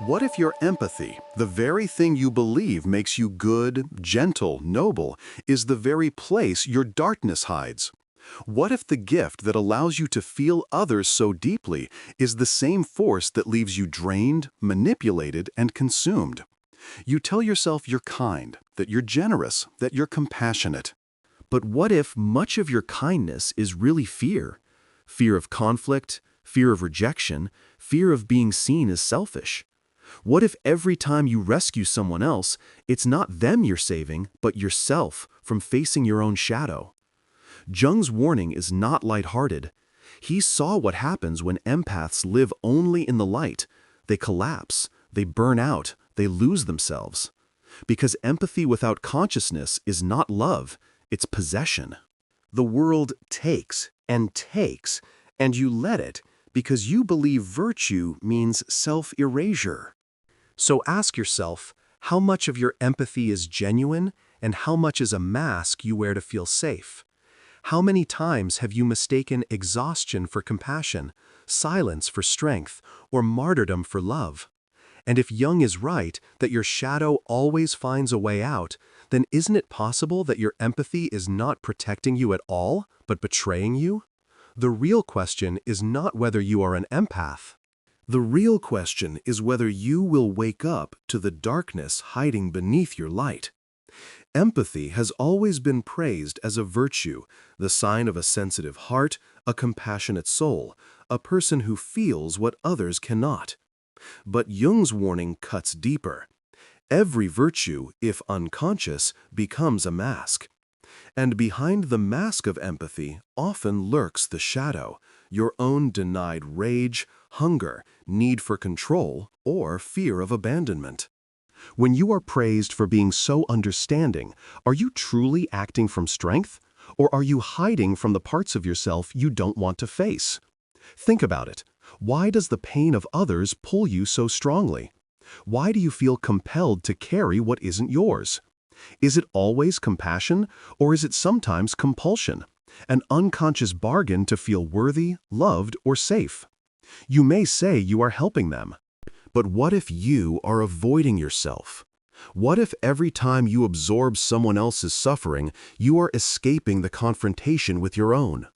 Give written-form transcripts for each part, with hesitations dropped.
What if your empathy, the very thing you believe makes you good, gentle, noble, is the very place your darkness hides? What if the gift that allows you to feel others so deeply is the same force that leaves you drained, manipulated, and consumed? You tell yourself you're kind, that you're generous, that you're compassionate. But what if much of your kindness is really fear? Fear of conflict, fear of rejection, fear of being seen as selfish? What if every time you rescue someone else, it's not them you're saving, but yourself from facing your own shadow? Jung's warning is not lighthearted. He saw what happens when empaths live only in the light. They collapse, they burn out, they lose themselves. Because empathy without consciousness is not love, it's possession. The world takes, and you let it because you believe virtue means self-erasure. So ask yourself, how much of your empathy is genuine and how much is a mask you wear to feel safe? How many times have you mistaken exhaustion for compassion, silence for strength, or martyrdom for love? And if Jung is right that your shadow always finds a way out, then isn't it possible that your empathy is not protecting you at all, but betraying you? The real question is not whether you are an empath. The real question is whether you will wake up to the darkness hiding beneath your light. Empathy has always been praised as a virtue, the sign of a sensitive heart, a compassionate soul, a person who feels what others cannot. But Jung's warning cuts deeper. Every virtue, if unconscious, becomes a mask. And behind the mask of empathy often lurks the shadow, your own denied rage, hunger, need for control, or fear of abandonment. When you are praised for being so understanding, are you truly acting from strength? Or are you hiding from the parts of yourself you don't want to face? Think about it. Why does the pain of others pull you so strongly? Why do you feel compelled to carry what isn't yours? Is it always compassion, or is it sometimes compulsion, an unconscious bargain to feel worthy, loved, or safe? You may say you are helping them. But what if you are avoiding yourself? What if every time you absorb someone else's suffering, you are escaping the confrontation with your own?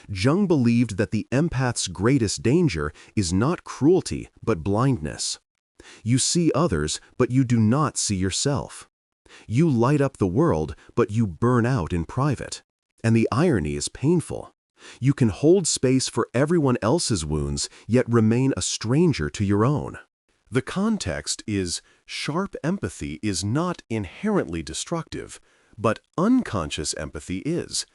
Jung believed that the empath's greatest danger is not cruelty, but blindness. You see others, but you do not see yourself. You light up the world, but you burn out in private. And the irony is painful. You can hold space for everyone else's wounds, yet remain a stranger to your own. The context is, sharp empathy is not inherently destructive, but unconscious empathy is.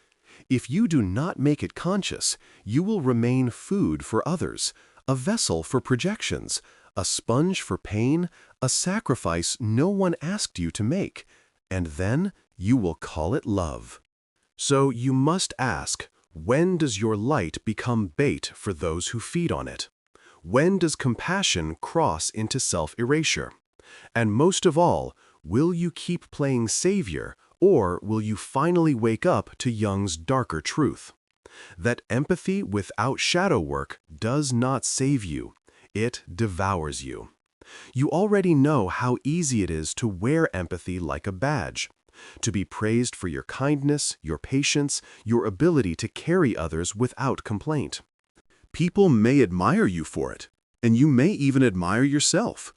If you do not make it conscious, you will remain food for others, a vessel for projections, a sponge for pain, a sacrifice no one asked you to make, and then you will call it love. So you must ask, when does your light become bait for those who feed on it? When does compassion cross into self-erasure? And most of all, will you keep playing savior, or will you finally wake up to Jung's darker truth? That empathy without shadow work does not save you. It devours you. You already know how easy it is to wear empathy like a badge, to be praised for your kindness, your patience, your ability to carry others without complaint. People may admire you for it, and you may even admire yourself.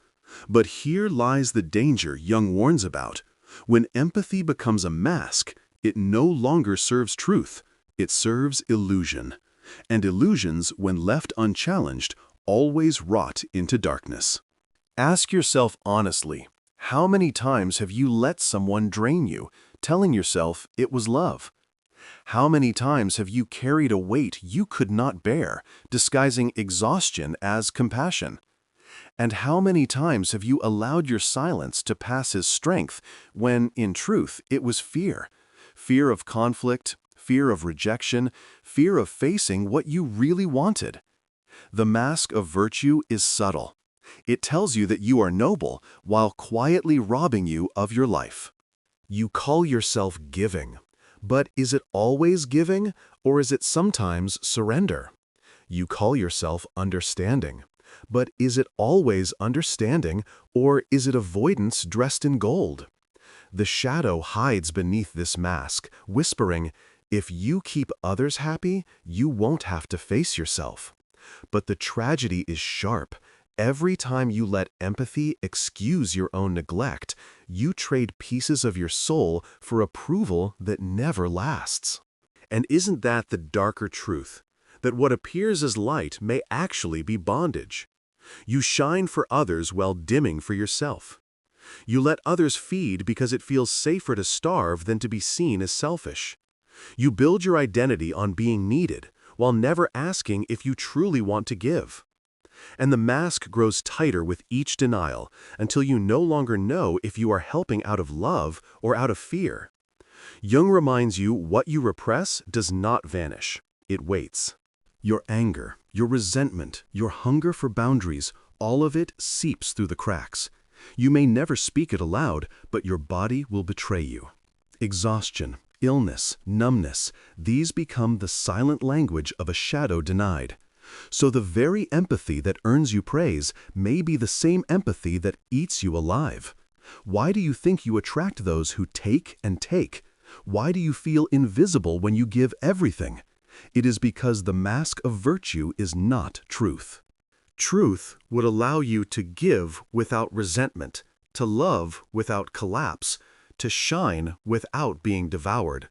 But here lies the danger Jung warns about. When empathy becomes a mask, it no longer serves truth, it serves illusion. And illusions, when left unchallenged, always rot into darkness. Ask yourself honestly, how many times have you let someone drain you, telling yourself it was love? How many times have you carried a weight you could not bear, disguising exhaustion as compassion? And how many times have you allowed your silence to pass as strength when, in truth, it was fear? Fear of conflict, fear of rejection, fear of facing what you really wanted. The mask of virtue is subtle. It tells you that you are noble while quietly robbing you of your life. You call yourself giving, but is it always giving, or is it sometimes surrender? You call yourself understanding, But is it always understanding, or is it avoidance dressed in gold? The shadow hides beneath this mask, whispering, "If you keep others happy, you won't have to face yourself." But the tragedy is sharp. Every time you let empathy excuse your own neglect, you trade pieces of your soul for approval that never lasts. And isn't that the darker truth? That what appears as light may actually be bondage. You shine for others while dimming for yourself. You let others feed because it feels safer to starve than to be seen as selfish. You build your identity on being needed, while never asking if you truly want to give. And the mask grows tighter with each denial until you no longer know if you are helping out of love or out of fear. Jung reminds you what you repress does not vanish. It waits. Your anger, your resentment, your hunger for boundaries, all of it seeps through the cracks. You may never speak it aloud, but your body will betray you. Exhaustion, illness, numbness, these become the silent language of a shadow denied. So the very empathy that earns you praise may be the same empathy that eats you alive. Why do you think you attract those who take and take? Why do you feel invisible when you give everything? It is because the mask of virtue is not truth. Truth would allow you to give without resentment, to love without collapse, to shine without being devoured.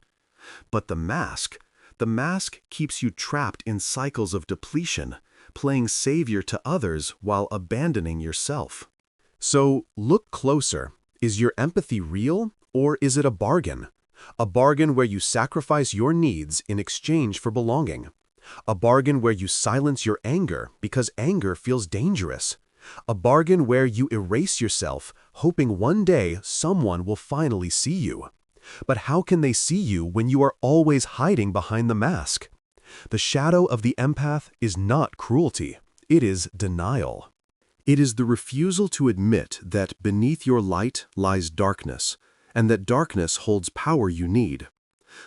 But the mask keeps you trapped in cycles of depletion, playing savior to others while abandoning yourself. So look closer. Is your empathy real, or is it a bargain? A bargain where you sacrifice your needs in exchange for belonging. A bargain where you silence your anger because anger feels dangerous. A bargain where you erase yourself, hoping one day someone will finally see you. But how can they see you when you are always hiding behind the mask? The shadow of the empath is not cruelty. It is denial. It is the refusal to admit that beneath your light lies darkness, and that darkness holds power you need.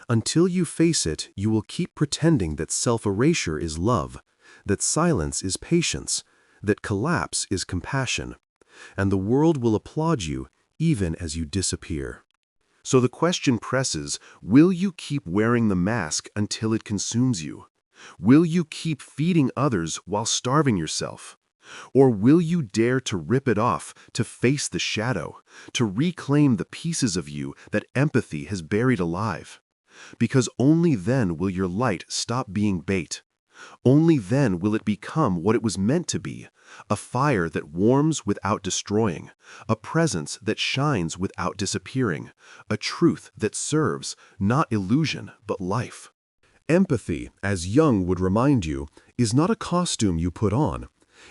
Until you face it, you will keep pretending that self-erasure is love, that silence is patience, that collapse is compassion, and the world will applaud you even as you disappear. So the question presses, will you keep wearing the mask until it consumes you? Will you keep feeding others while starving yourself? Or will you dare to rip it off, to face the shadow, to reclaim the pieces of you that empathy has buried alive? Because only then will your light stop being bait. Only then will it become what it was meant to be, a fire that warms without destroying, a presence that shines without disappearing, a truth that serves, not illusion, but life. Empathy, as Jung would remind you, is not a costume you put on.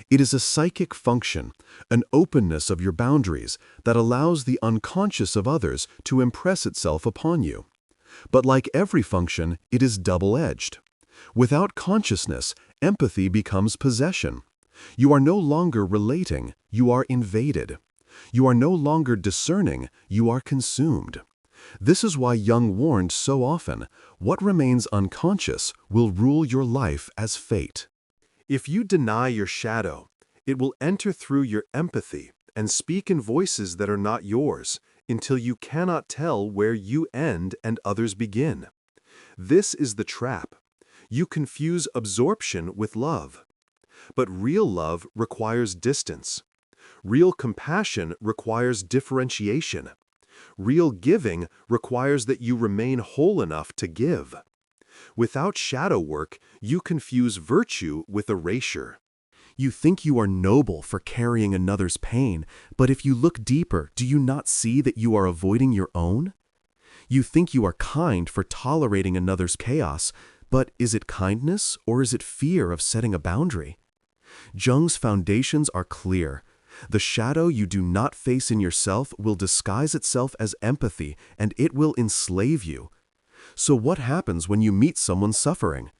It is a psychic function, an openness of your boundaries that allows the unconscious of others to impress itself upon you. But like every function, it is double-edged. Without consciousness, empathy becomes possession. You are no longer relating, you are invaded. You are no longer discerning, you are consumed. This is why Jung warned so often, what remains unconscious will rule your life as fate. If you deny your shadow, it will enter through your empathy and speak in voices that are not yours, until you cannot tell where you end and others begin. This is the trap. You confuse absorption with love. But real love requires distance. Real compassion requires differentiation. Real giving requires that you remain whole enough to give. Without shadow work, you confuse virtue with erasure. You think you are noble for carrying another's pain, but if you look deeper, do you not see that you are avoiding your own? You think you are kind for tolerating another's chaos, but is it kindness or is it fear of setting a boundary? Jung's foundations are clear. The shadow you do not face in yourself will disguise itself as empathy, and it will enslave you. So what happens when you meet someone suffering?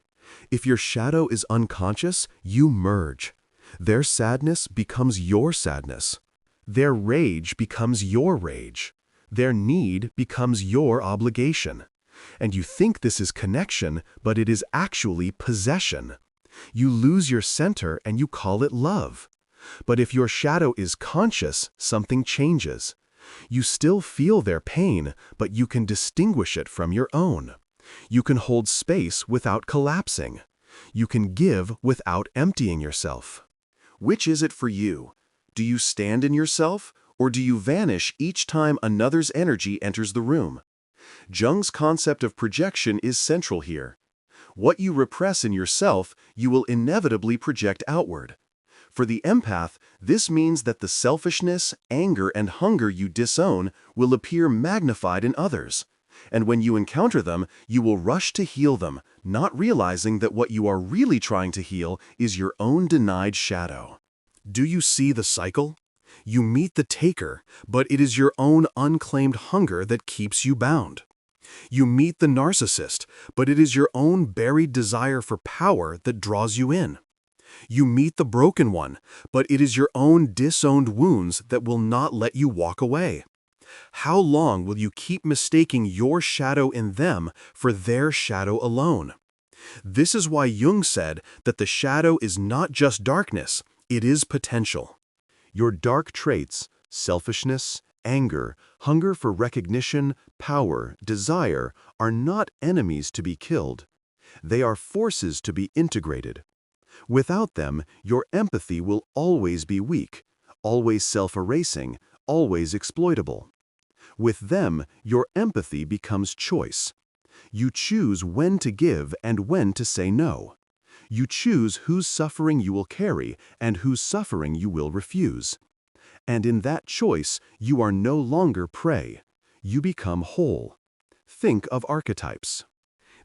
If your shadow is unconscious, you merge. Their sadness becomes your sadness. Their rage becomes your rage. Their need becomes your obligation. And you think this is connection, but it is actually possession. You lose your center and you call it love. But if your shadow is conscious, something changes. You still feel their pain, but you can distinguish it from your own. You can hold space without collapsing. You can give without emptying yourself. Which is it for you? Do you stand in yourself, or do you vanish each time another's energy enters the room? Jung's concept of projection is central here. What you repress in yourself, you will inevitably project outward. For the empath, this means that the selfishness, anger, and hunger you disown will appear magnified in others. And when you encounter them, you will rush to heal them, not realizing that what you are really trying to heal is your own denied shadow. Do you see the cycle? You meet the taker, but it is your own unclaimed hunger that keeps you bound. You meet the narcissist, but it is your own buried desire for power that draws you in. You meet the broken one, but it is your own disowned wounds that will not let you walk away. How long will you keep mistaking your shadow in them for their shadow alone? This is why Jung said that the shadow is not just darkness, it is potential. Your dark traits, selfishness, anger, hunger for recognition, power, desire, are not enemies to be killed. They are forces to be integrated. Without them, your empathy will always be weak, always self-erasing, always exploitable. With them, your empathy becomes choice. You choose when to give and when to say no. You choose whose suffering you will carry and whose suffering you will refuse. And in that choice, you are no longer prey. You become whole. Think of archetypes.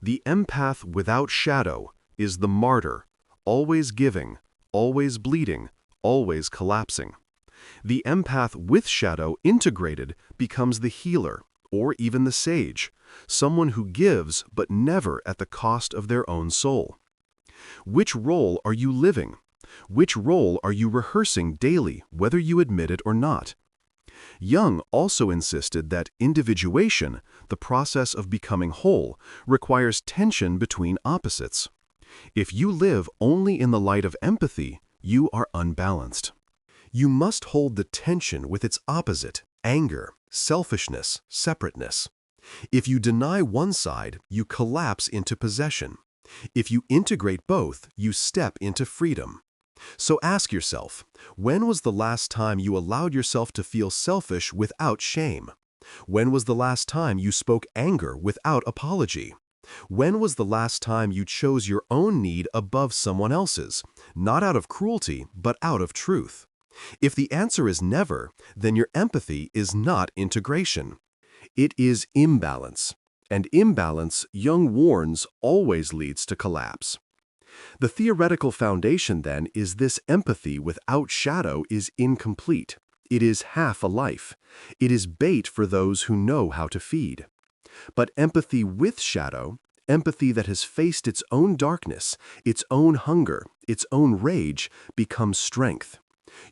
The empath without shadow is the martyr, always giving, always bleeding, always collapsing. The empath with shadow integrated becomes the healer, or even the sage, someone who gives but never at the cost of their own soul. Which role are you living? Which role are you rehearsing daily, whether you admit it or not? Jung also insisted that individuation, the process of becoming whole, requires tension between opposites. If you live only in the light of empathy, you are unbalanced. You must hold the tension with its opposite, anger, selfishness, separateness. If you deny one side, you collapse into possession. If you integrate both, you step into freedom. So ask yourself, when was the last time you allowed yourself to feel selfish without shame? When was the last time you spoke anger without apology? When was the last time you chose your own need above someone else's, not out of cruelty, but out of truth? If the answer is never, then your empathy is not integration. It is imbalance. And imbalance, Jung warns, always leads to collapse. The theoretical foundation, then, is this: empathy without shadow is incomplete. It is half a life. It is bait for those who know how to feed. But empathy with shadow, empathy that has faced its own darkness, its own hunger, its own rage, becomes strength.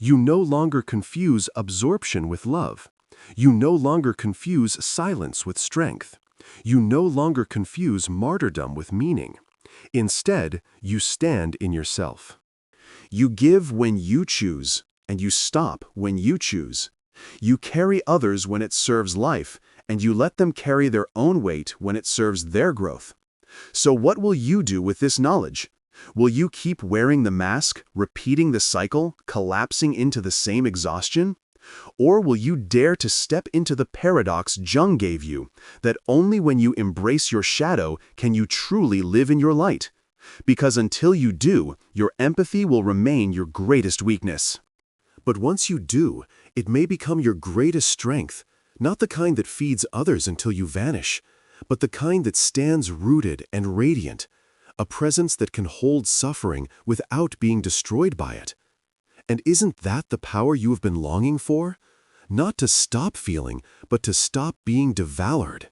You no longer confuse absorption with love. You no longer confuse silence with strength. You no longer confuse martyrdom with meaning. Instead, you stand in yourself. You give when you choose, and you stop when you choose. You carry others when it serves life, and you let them carry their own weight when it serves their growth. So what will you do with this knowledge? Will you keep wearing the mask, repeating the cycle, collapsing into the same exhaustion? Or will you dare to step into the paradox Jung gave you, that only when you embrace your shadow can you truly live in your light? Because until you do, your empathy will remain your greatest weakness. But once you do, it may become your greatest strength, not the kind that feeds others until you vanish, but the kind that stands rooted and radiant, a presence that can hold suffering without being destroyed by it. And isn't that the power you have been longing for? Not to stop feeling, but to stop being devoured.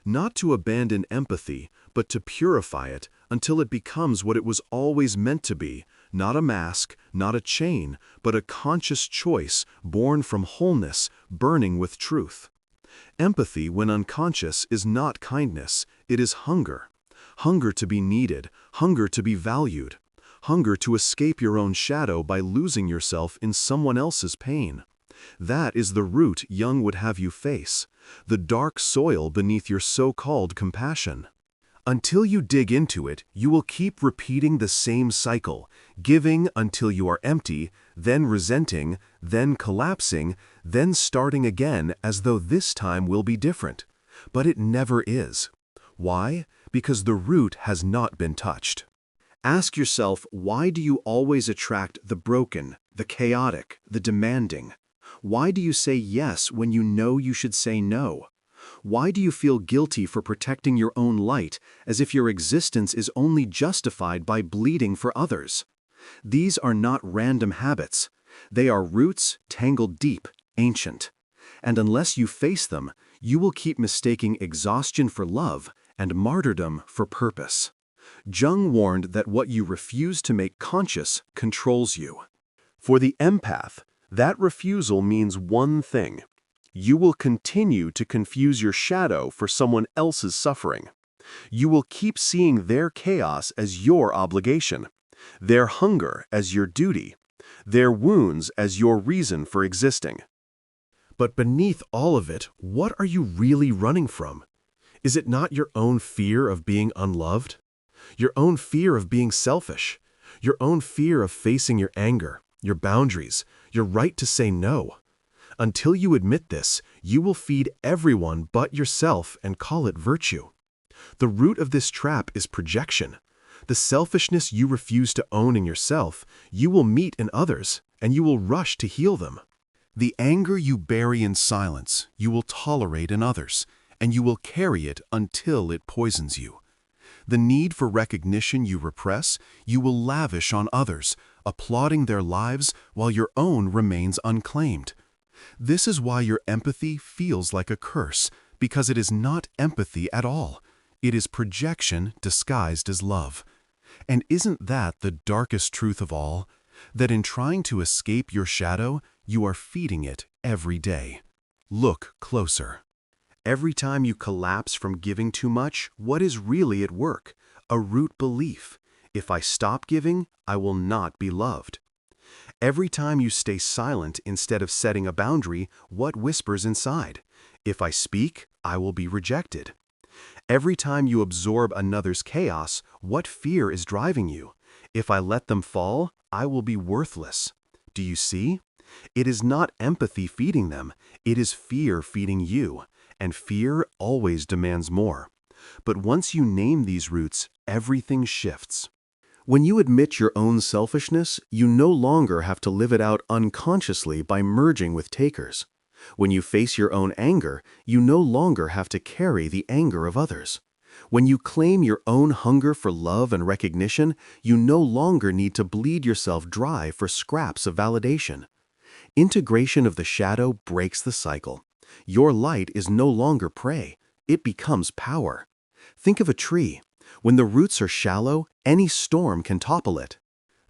Not to abandon empathy, but to purify it until it becomes what it was always meant to be, not a mask, not a chain, but a conscious choice born from wholeness, burning with truth. Empathy, when unconscious, is not kindness, it is hunger. Hunger to be needed, hunger to be valued. hunger to escape your own shadow by losing yourself in someone else's pain. That is the root Jung would have you face, the dark soil beneath your so-called compassion. Until you dig into it, you will keep repeating the same cycle, giving until you are empty, then resenting, then collapsing, then starting again as though this time will be different. But it never is. Why? Because the root has not been touched. Ask yourself, why do you always attract the broken, the chaotic, the demanding? Why do you say yes when you know you should say no? Why do you feel guilty for protecting your own light, as if your existence is only justified by bleeding for others? These are not random habits. They are roots tangled deep, ancient. And unless you face them, you will keep mistaking exhaustion for love and martyrdom for purpose. Jung warned that what you refuse to make conscious controls you. For the empath, that refusal means one thing. You will continue to confuse your shadow for someone else's suffering. You will keep seeing their chaos as your obligation, their hunger as your duty, their wounds as your reason for existing. But beneath all of it, what are you really running from? Is it not your own fear of being unloved? Your own fear of being selfish? Your own fear of facing your anger, your boundaries, your right to say no? Until you admit this, you will feed everyone but yourself and call it virtue. The root of this trap is projection. The selfishness you refuse to own in yourself, you will meet in others, and you will rush to heal them. The anger you bury in silence, you will tolerate in others, and you will carry it until it poisons you. The need for recognition you repress, you will lavish on others, applauding their lives while your own remains unclaimed. This is why your empathy feels like a curse, because it is not empathy at all. It is projection disguised as love. And isn't that the darkest truth of all? That in trying to escape your shadow, you are feeding it every day. Look closer. Every time you collapse from giving too much, what is really at work? A root belief. If I stop giving, I will not be loved. Every time you stay silent instead of setting a boundary, what whispers inside? If I speak, I will be rejected. Every time you absorb another's chaos, what fear is driving you? If I let them fall, I will be worthless. Do you see? It is not empathy feeding them, it is fear feeding you, and fear always demands more. But once you name these roots, everything shifts. When you admit your own selfishness, you no longer have to live it out unconsciously by merging with takers. When you face your own anger, you no longer have to carry the anger of others. When you claim your own hunger for love and recognition, you no longer need to bleed yourself dry for scraps of validation. Integration of the shadow breaks the cycle. Your light is no longer prey, it becomes power. Think of a tree. When the roots are shallow, any storm can topple it.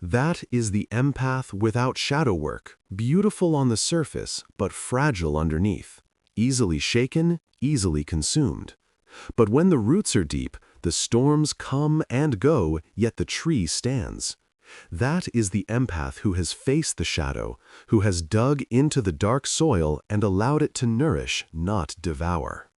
That is the empath without shadow work, beautiful on the surface, but fragile underneath, easily shaken, easily consumed. But when the roots are deep, the storms come and go, yet the tree stands. That is the empath who has faced the shadow, who has dug into the dark soil and allowed it to nourish, not devour.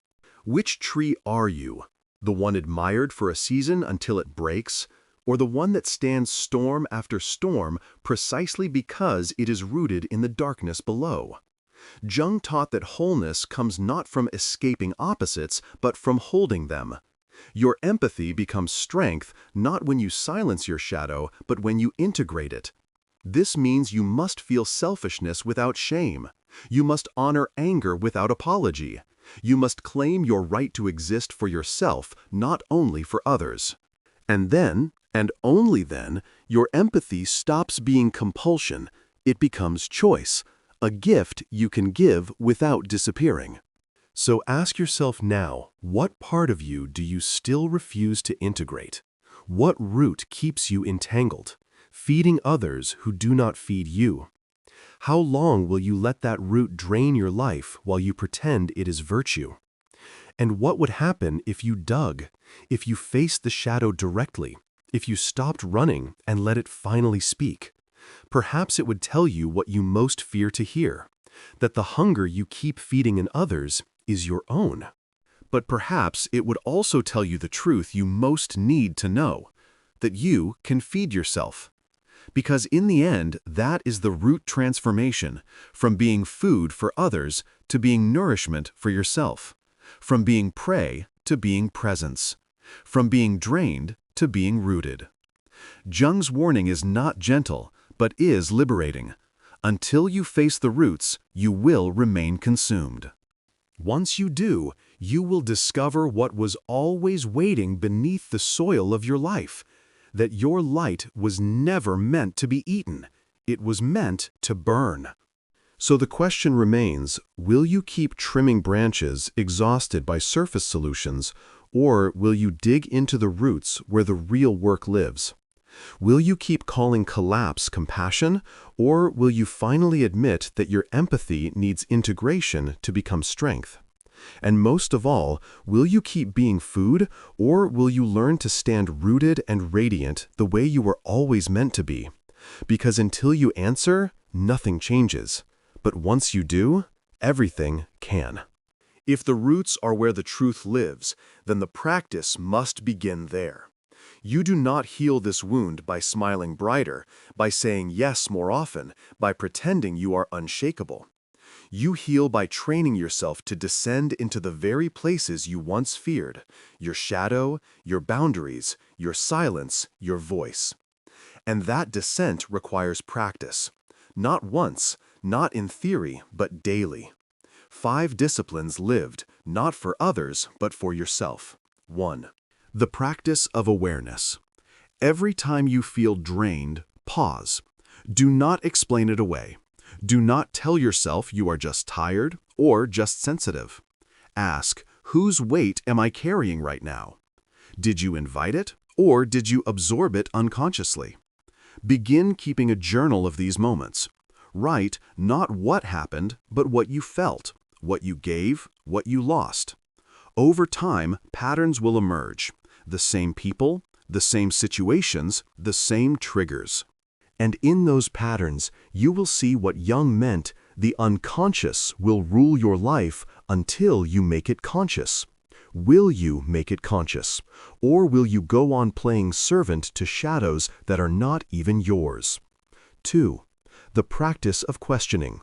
Which tree are you? The one admired for a season until it breaks, or the one that stands storm after storm precisely because it is rooted in the darkness below? Jung taught that wholeness comes not from escaping opposites, but from holding them. Your empathy becomes strength not when you silence your shadow, but when you integrate it. This means you must feel selfishness without shame. You must honor anger without apology. You must claim your right to exist for yourself, not only for others. And then, and only then, your empathy stops being compulsion. It becomes choice, a gift you can give without disappearing. So ask yourself now, what part of you do you still refuse to integrate? What root keeps you entangled, feeding others who do not feed you? How long will you let that root drain your life while you pretend it is virtue? And what would happen if you dug, if you faced the shadow directly, if you stopped running and let it finally speak? Perhaps it would tell you what you most fear to hear, that the hunger you keep feeding in others is your own. But perhaps it would also tell you the truth you most need to know, that you can feed yourself. Because in the end, that is the root transformation, from being food for others to being nourishment for yourself, from being prey to being presence, from being drained to being rooted. Jung's warning is not gentle, but is liberating. Until you face the roots, you will remain consumed. Once you do, you will discover what was always waiting beneath the soil of your life, that your light was never meant to be eaten. It was meant to burn. So the question remains, will you keep trimming branches exhausted by surface solutions, or will you dig into the roots where the real work lives? Will you keep calling collapse compassion, or will you finally admit that your empathy needs integration to become strength? And most of all, will you keep being food, or will you learn to stand rooted and radiant the way you were always meant to be? Because until you answer, nothing changes. But once you do, everything can. If the roots are where the truth lives, then the practice must begin there. You do not heal this wound by smiling brighter, by saying yes more often, by pretending you are unshakable. You heal by training yourself to descend into the very places you once feared, your shadow, your boundaries, your silence, your voice. And that descent requires practice. Not once, not in theory, but daily. 5 disciplines lived, not for others, but for yourself. 1. The practice of awareness. Every time you feel drained, pause. Do not explain it away. Do not tell yourself you are just tired or just sensitive. Ask, whose weight am I carrying right now? Did you invite it, or did you absorb it unconsciously? Begin keeping a journal of these moments. Write not what happened, but what you felt, what you gave, what you lost. Over time, patterns will emerge. The same people, the same situations, the same triggers. And in those patterns, you will see what Jung meant, the unconscious will rule your life until you make it conscious. Will you make it conscious? Or will you go on playing servant to shadows that are not even yours? 2. The practice of questioning.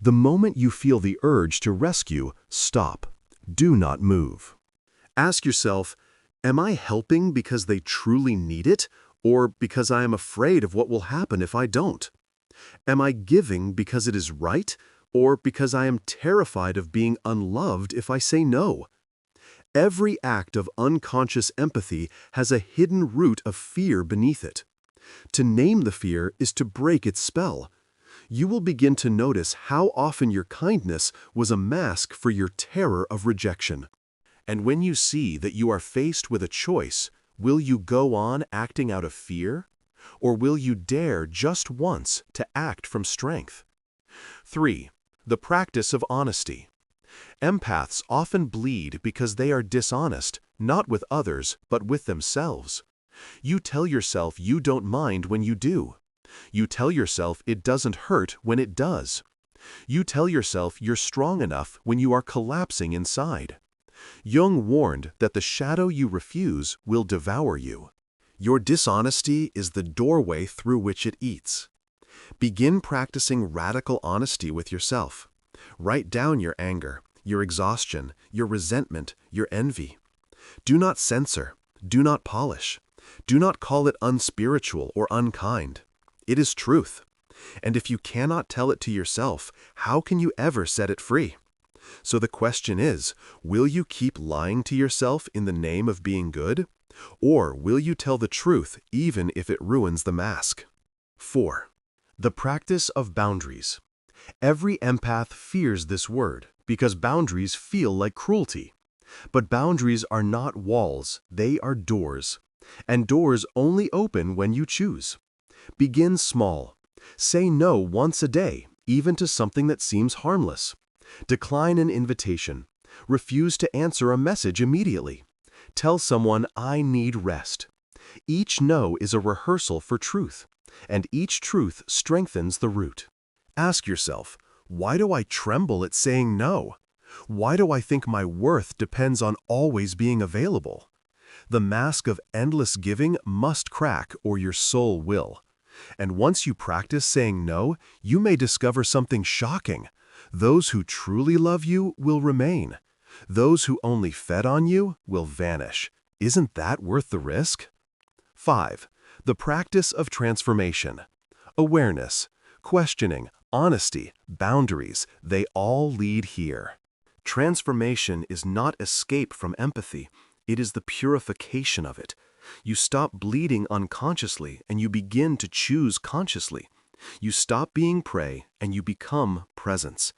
The moment you feel the urge to rescue, stop. Do not move. Ask yourself, am I helping because they truly need it, or because I am afraid of what will happen if I don't? Am I giving because it is right, or because I am terrified of being unloved if I say no? Every act of unconscious empathy has a hidden root of fear beneath it. To name the fear is to break its spell. You will begin to notice how often your kindness was a mask for your terror of rejection. And when you see that you are faced with a choice, will you go on acting out of fear? Or will you dare just once to act from strength? 3. The practice of honesty. Empaths often bleed because they are dishonest, not with others, but with themselves. You tell yourself you don't mind when you do. You tell yourself it doesn't hurt when it does. You tell yourself you're strong enough when you are collapsing inside. Jung warned that the shadow you refuse will devour you. Your dishonesty is the doorway through which it eats. Begin practicing radical honesty with yourself. Write down your anger, your exhaustion, your resentment, your envy. Do not censor. Do not polish. Do not call it unspiritual or unkind. It is truth. And if you cannot tell it to yourself, how can you ever set it free? So the question is, will you keep lying to yourself in the name of being good? Or will you tell the truth even if it ruins the mask? 4. The practice of boundaries. Every empath fears this word because boundaries feel like cruelty. But boundaries are not walls, they are doors. And doors only open when you choose. Begin small. Say no once a day, even to something that seems harmless. Decline an invitation. Refuse to answer a message immediately. Tell someone, I need rest. Each no is a rehearsal for truth, and each truth strengthens the root. Ask yourself, why do I tremble at saying no? Why do I think my worth depends on always being available? The mask of endless giving must crack or your soul will. And once you practice saying no, you may discover something shocking. Those who truly love you will remain. Those who only fed on you will vanish. Isn't that worth the risk? 5. The practice of transformation. Awareness, questioning, honesty, boundaries, they all lead here. Transformation is not escape from empathy. It is the purification of it. You stop bleeding unconsciously and you begin to choose consciously. You stop being prey and you become presence.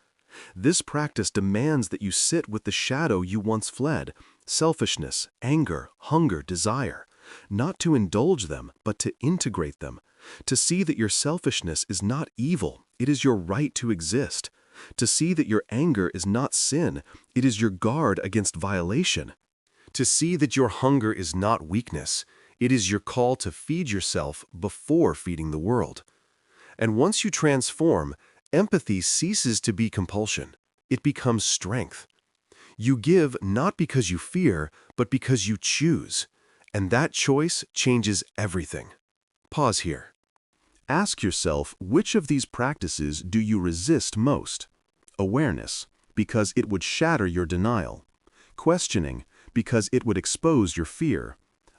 This practice demands that you sit with the shadow you once fled, selfishness, anger, hunger, desire, not to indulge them, but to integrate them, to see that your selfishness is not evil, it is your right to exist, to see that your anger is not sin, it is your guard against violation, to see that your hunger is not weakness, it is your call to feed yourself before feeding the world. And once you transform, empathy ceases to be compulsion. It becomes strength. You give not because you fear, but because you choose. And that choice changes everything. Pause here. Ask yourself, which of these practices do you resist most? Awareness, because it would shatter your denial. Questioning, because it would expose your fear.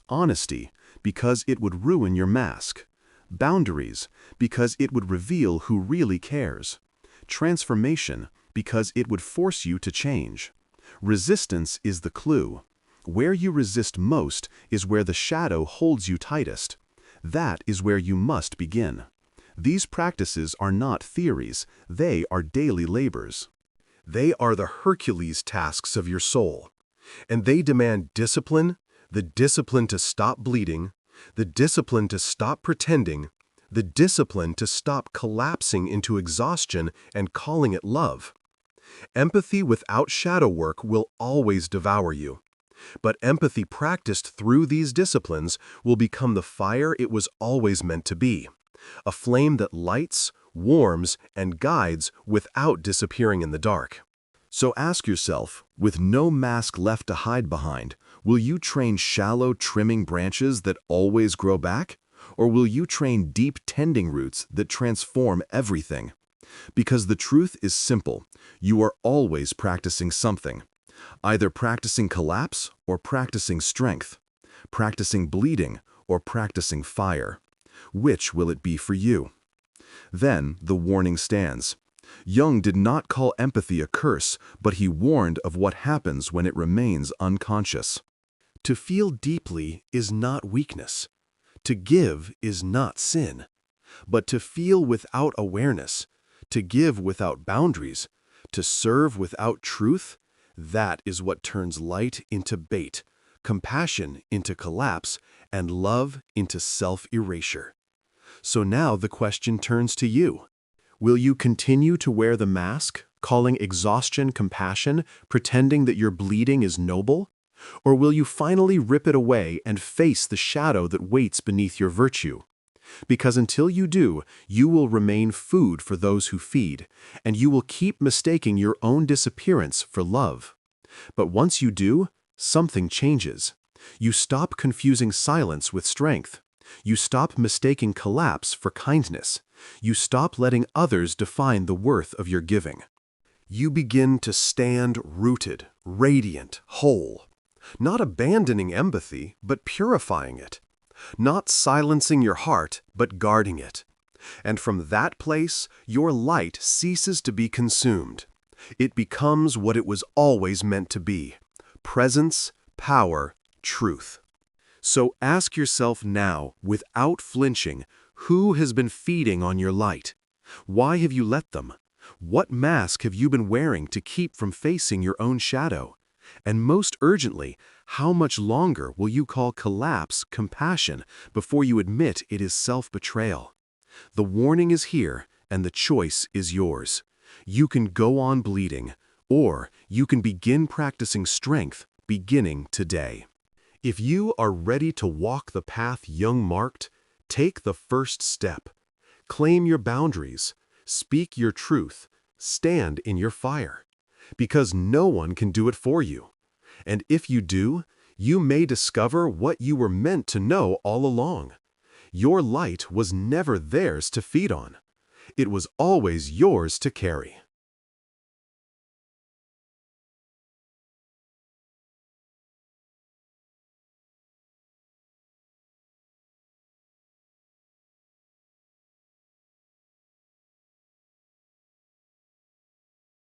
Honesty, because it would ruin your mask. Boundaries, because it would reveal who really cares. Transformation, because it would force you to change. Resistance is the clue. Where you resist most is where the shadow holds you tightest. That is where you must begin. These practices are not theories, they are daily labors. They are the Hercules tasks of your soul. And they demand discipline, the discipline to stop bleeding, the discipline to stop pretending, the discipline to stop collapsing into exhaustion and calling it love. Empathy without shadow work will always devour you. But empathy practiced through these disciplines will become the fire it was always meant to be, a flame that lights, warms, and guides without disappearing in the dark. So ask yourself, with no mask left to hide behind, will you train shallow, trimming branches that always grow back? Or will you train deep, tending roots that transform everything? Because the truth is simple, you are always practicing something. Either practicing collapse or practicing strength, practicing bleeding or practicing fire. Which will it be for you? Then the warning stands. Jung did not call empathy a curse, but he warned of what happens when it remains unconscious. To feel deeply is not weakness. To give is not sin. But to feel without awareness, to give without boundaries, to serve without truth, that is what turns light into bait, compassion into collapse, and love into self-erasure. So now the question turns to you. Will you continue to wear the mask, calling exhaustion compassion, pretending that your bleeding is noble? Or will you finally rip it away and face the shadow that waits beneath your virtue? Because until you do, you will remain food for those who feed, and you will keep mistaking your own disappearance for love. But once you do, something changes. You stop confusing silence with strength. You stop mistaking collapse for kindness. You stop letting others define the worth of your giving. You begin to stand rooted, radiant, whole. Not abandoning empathy, but purifying it. Not silencing your heart, but guarding it. And from that place, your light ceases to be consumed. It becomes what it was always meant to be: presence, power, truth. So ask yourself now, without flinching, who has been feeding on your light? Why have you let them? What mask have you been wearing to keep from facing your own shadow? And most urgently, how much longer will you call collapse compassion before you admit it is self-betrayal? The warning is here, and the choice is yours. You can go on bleeding, or you can begin practicing strength beginning today. If you are ready to walk the path Jung marked, take the first step. Claim your boundaries, speak your truth, stand in your fire. Because no one can do it for you. And if you do, you may discover what you were meant to know all along. Your light was never theirs to feed on. It was always yours to carry.